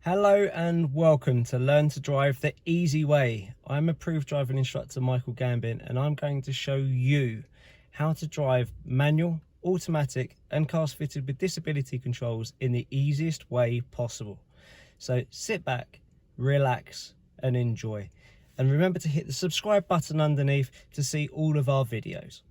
Hello and welcome to Learn to Drive the Easy Way. I'm approved driving instructor Michael Gambin, and I'm going to show you how to drive manual, automatic and cars fitted with disability controls in the easiest way possible. So sit back, relax and enjoy. And remember to hit the subscribe button underneath to see all of our videos.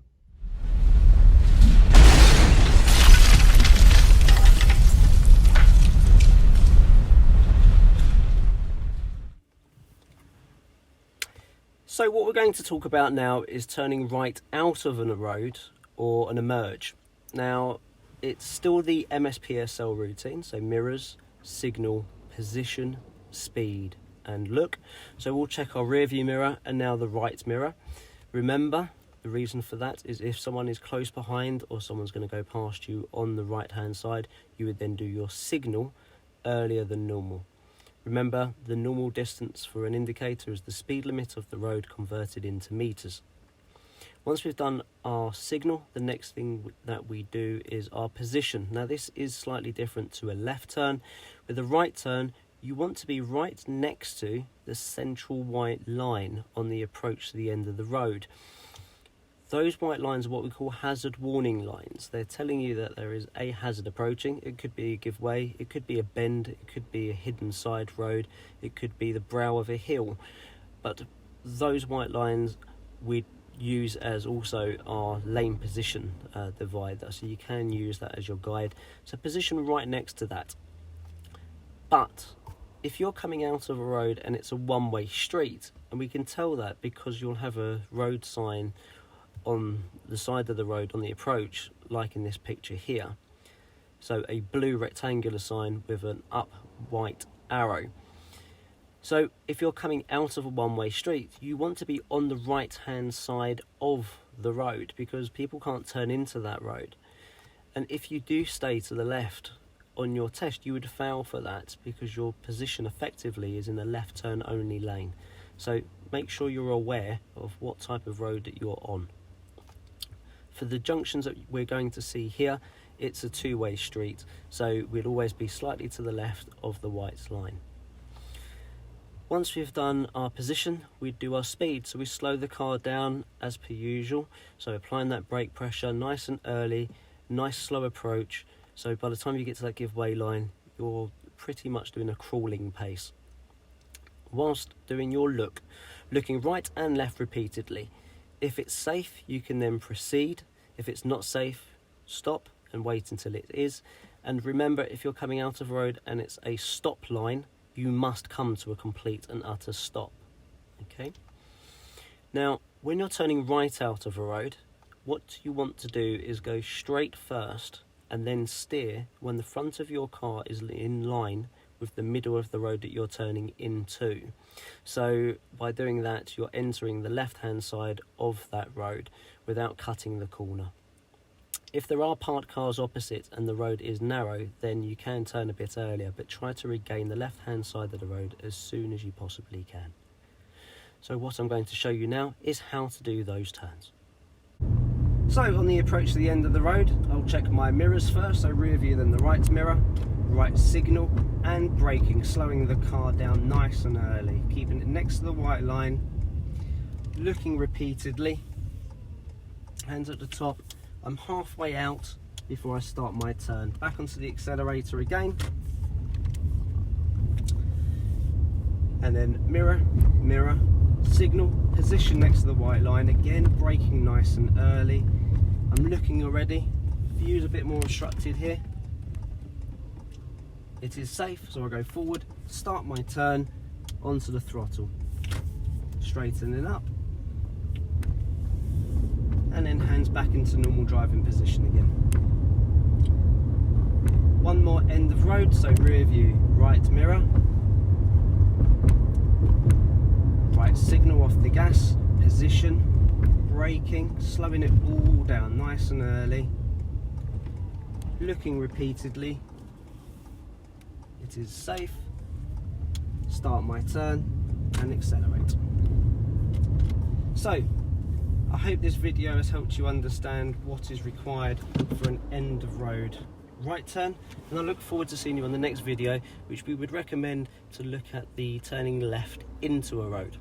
So what we're going to talk about now is turning right out of a road or an emerge. Now, it's still the MSPSL routine, so mirrors, signal, position, speed and look. So we'll check our rear view mirror and now the right mirror. Remember, the reason for that is if someone is close behind or someone's going to go past you on the right hand side, you would then do your signal earlier than normal. Remember, the normal distance for an indicator is the speed limit of the road converted into meters. Once we've done our signal, the next thing that we do is our position. Now this is slightly different to a left turn. With a right turn, you want to be right next to the central white line on the approach to the end of the road. Those white lines are what we call hazard warning lines. They're telling you that there is a hazard approaching. It could be a give way, it could be a bend, it could be a hidden side road, it could be the brow of a hill. But those white lines we use as also our lane position divider, so you can use that as your guide. So position right next to that. But if you're coming out of a road and it's a one-way street, and we can tell that because you'll have a road sign on the side of the road on the approach, like in this picture here. So a blue rectangular sign with an up white arrow. So if you're coming out of a one-way street, you want to be on the right hand side of the road because people can't turn into that road. And if you do stay to the left on your test, you would fail for that because your position effectively is in a left turn only lane. So make sure you're aware of what type of road that you're on. For the junctions that we're going to see here, it's a two-way street, so we'll always be slightly to the left of the white line. Once we've done our position, we do our speed, so we slow the car down as per usual, so applying that brake pressure nice and early, nice slow approach, so by the time you get to that give way line, you're pretty much doing a crawling pace. Whilst doing your looking right and left repeatedly. If it's safe, you can then proceed. If it's not safe, stop and wait until it is. And remember, if you're coming out of a road and it's a stop line, you must come to a complete and utter stop. Okay? Now, when you're turning right out of a road, what you want to do is go straight first and then steer when the front of your car is in line with the middle of the road that you're turning into. So by doing that, you're entering the left hand side of that road without cutting the corner. If there are parked cars opposite and the road is narrow, then you can turn a bit earlier, but try to regain the left hand side of the road as soon as you possibly can. So what I'm going to show you now is how to do those turns. So on the approach to the end of the road, I'll check my mirrors first, so rear view then the right mirror, right signal and braking, slowing the car down nice and early, keeping it next to the white line, looking repeatedly, hands at the top. I'm halfway out before I start my turn. Back onto the accelerator again, and then mirror, mirror, signal, position next to the white line, again braking nice and early. I'm looking already, view's a bit more obstructed here. It is safe, so I'll go forward, start my turn, onto the throttle, straightening up, and then hands back into normal driving position again. One more end of road, so rear view, right mirror, right signal off the gas, position, braking, slowing it all down nice and early, looking repeatedly. It is safe, start my turn and accelerate. So, I hope this video has helped you understand what is required for an end of road right turn, and I look forward to seeing you on the next video, which we would recommend to look at the turning left into a road.